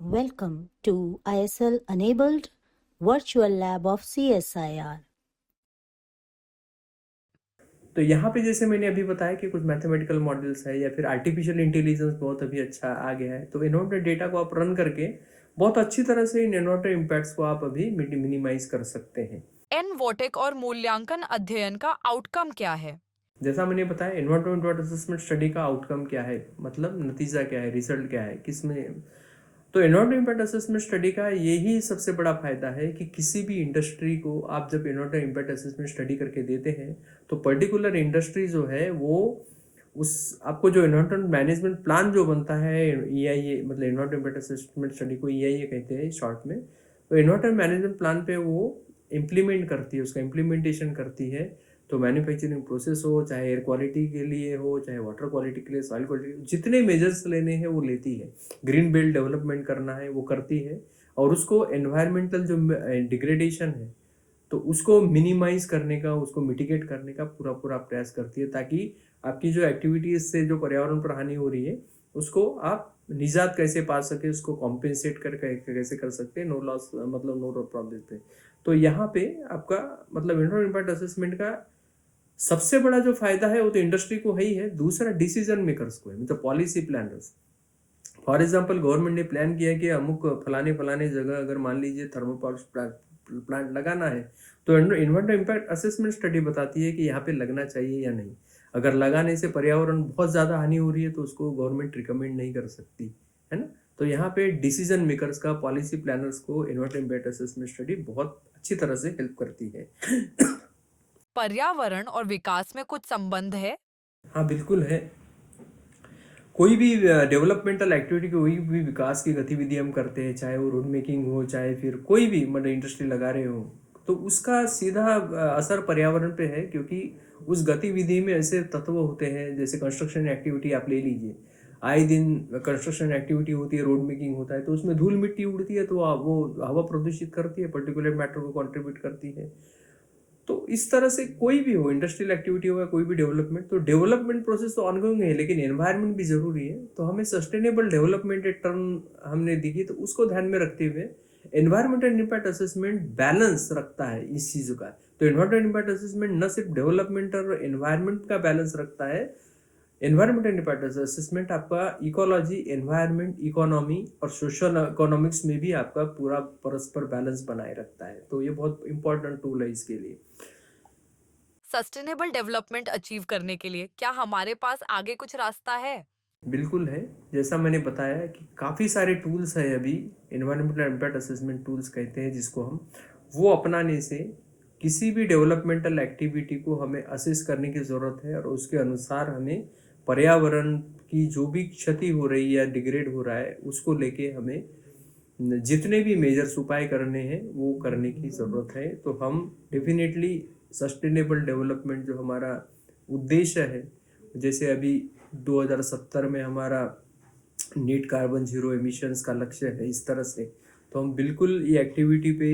Welcome to ISL Enabled Virtual Lab of CSIR. तो यहाँ पे जैसे मैंने अभी बताया कि कुछ मैथमेटिकल मॉडल्स है या फिर आर्टिफिशियल इंटेलिजेंस बहुत अभी अच्छा आ गया है, तो इन्वर्टर डेटा को आप रन करके बहुत अच्छी तरह से इन इन्वर्टर इम्पैक्ट्स को आप अभी मिनिमाइज कर सकते हैं। एनवोटेक और मूल्यांकन अध्ययन का आउटकम क्या है? जैसा मैंने बताया, इन्वर्टर असेसमेंट स्टडी का आउटकम क्या है, मतलब नतीजा क्या है, रिजल्ट क्या है, किसमें। तो इन्वर्टर इम्पैक्ट असेसमेंट स्टडी का यही सबसे बड़ा फायदा है कि किसी भी इंडस्ट्री को आप जब इन्वर्टर इम्पैक्ट असेसमेंट स्टडी करके देते हैं तो पर्टिकुलर इंडस्ट्री जो है वो उस आपको जो इन्वर्टर मैनेजमेंट प्लान जो बनता है, EIA मतलब इन्वर्टर इम्पैक्ट असेसमेंट स्टडी को EIA कहते हैं शॉर्ट में। तो इन्वर्टर मैनेजमेंट प्लान पे वो इम्प्लीमेंट करती है, उसका इम्प्लीमेंटेशन करती है। तो मैन्युफैक्चरिंग प्रोसेस हो, चाहे एयर क्वालिटी के लिए हो, चाहे वाटर क्वालिटी के लिए, सॉइल क्वालिटी, जितने मेजर्स लेने हैं वो लेती है। ग्रीन बेल्ट डेवलपमेंट करना है वो करती है, और उसको एनवायरमेंटल जो डिग्रेडेशन है तो उसको मिनिमाइज करने का, उसको मिटिगेट करने का पूरा पूरा प्रयास करती है, ताकि आपकी जो एक्टिविटीज से जो पर्यावरण पर हानि हो रही है उसको आप निजात कैसे पा सके, उसको कॉम्पेंसेट कर कैसे कर सकते हैं, नो लॉस मतलब नो प्रॉब्लम। तो यहाँ पे आपका मतलब इन्वायरमेंटल इम्पैक्ट असेसमेंट का सबसे बड़ा जो फायदा है वो तो इंडस्ट्री को है ही है, दूसरा डिसीजन मेकर्स को है, मतलब policy planners. For example government ने प्लान किया कि अमुक फलाने फलाने जगह अगर मान लीजिए थर्मल पावर प्लांट लगाना है, तो इन्वायरमेंटल इम्पैक्ट असेसमेंट स्टडी बताती है कि यहाँ पे लगना चाहिए या नहीं। अगर लगाने से पर्यावरण बहुत ज़्यादा हानि हो रही है तो उसको गवर्नमेंट रिकमेंड नहीं कर सकती है ना। तो यहाँ पे डिसीजन मेकर्स का, पॉलिसी प्लानर्स को इन्वायरमेंटल इम्पैक्ट असेसमेंट स्टडी बहुत अच्छी तरह से हेल्प करती है। पर्यावरण और विकास में कुछ संबंध है? हाँ बिल्कुल है। कोई भी डेवलपमेंटल एक्टिविटी, कोई भी विकास की गतिविधि हम करते हैं, चाहे वो रोड मेकिंग हो, चाहे फिर कोई भी मतलब इंडस्ट्री लगा रहे हो, तो उसका सीधा असर पर्यावरण पे है, क्योंकि उस गतिविधि में ऐसे तत्व होते हैं, जैसे कंस्ट्रक्शन एक्टिविटी आप ले लीजिए। आए दिन कंस्ट्रक्शन एक्टिविटी होती है, रोड मेकिंग होता है, तो उसमें धूल मिट्टी उड़ती है, तो वो हवा प्रदूषित करती है, पर्टिकुलर मैटर को कंट्रीब्यूट करती है। तो इस तरह से कोई भी हो, इंडस्ट्रियल एक्टिविटी हो या कोई भी डेवलपमेंट, तो डेवलपमेंट प्रोसेस तो ऑनगोइंग है, लेकिन एनवायरनमेंट भी जरूरी है। तो हमें सस्टेनेबल डेवलपमेंट एक टर्म हमने दिखी, तो उसको ध्यान में रखते हुए एनवायरमेंटल इम्पैक्ट असेसमेंट बैलेंस रखता है इस चीज़ का। तो एनवायरमेंटल इम्पैक्ट असेसमेंट न सिर्फ डेवलपमेंट और एनवायरमेंट का बैलेंस रखता है, एनवायरमेंटल इम्पैक्ट असेसमेंट आपका इकोलॉजी, एनवायरमेंट, इकोनॉमी और सोशल इकोनॉमिक्स में भी आपका पूरा परस्पर बैलेंस बनाए रखता है। तो ये बहुत इंपॉर्टेंट टूल है इसके लिए। सस्टेनेबल डेवलपमेंट अचीव करने के लिए क्या हमारे पास आगे कुछ रास्ता है? बिल्कुल है। जैसा मैंने बताया कि काफ़ी सारे टूल्स है अभी, एनवायरमेंटल इम्पैक्ट असेसमेंट टूल्स कहते हैं जिसको हम, वो अपनाने से किसी भी डेवलपमेंटल एक्टिविटी को हमें असेस करने की ज़रूरत है, और उसके अनुसार हमें पर्यावरण की जो भी क्षति हो रही है या डिग्रेड हो रहा है उसको लेके हमें जितने भी मेजर्स उपाय करने हैं वो करने की ज़रूरत है। तो हम डेफिनेटली सस्टेनेबल डेवलपमेंट जो हमारा उद्देश्य है, जैसे अभी 2070 में हमारा नेट कार्बन जीरो एमिशंस का लक्ष्य है इस तरह से, तो हम बिल्कुल ये एक्टिविटी पे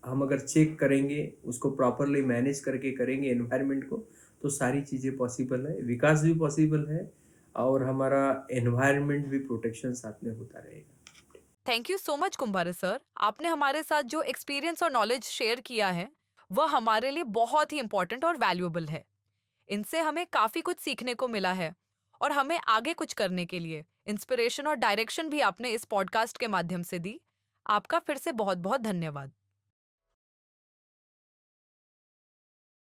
हम अगर चेक करेंगे, उसको प्रॉपरली मैनेज करके करेंगे एनवायरनमेंट को, तो सारी चीज़ें पॉसिबल है, विकास भी पॉसिबल है, और हमारा एनवायरनमेंट भी प्रोटेक्शन साथ में होता रहेगा। Thank you so much Kumbhare sir. आपने हमारे साथ जो एक्सपीरियंस और नॉलेज शेयर किया है वह हमारे लिए बहुत ही इम्पोर्टेंट और वैल्यूएबल है। इनसे हमें काफी कुछ सीखने को मिला है और हमें आगे कुछ करने के लिए इंस्पिरेशन और डायरेक्शन भी आपने इस पॉडकास्ट के माध्यम से दी। आपका फिर से बहुत बहुत धन्यवाद।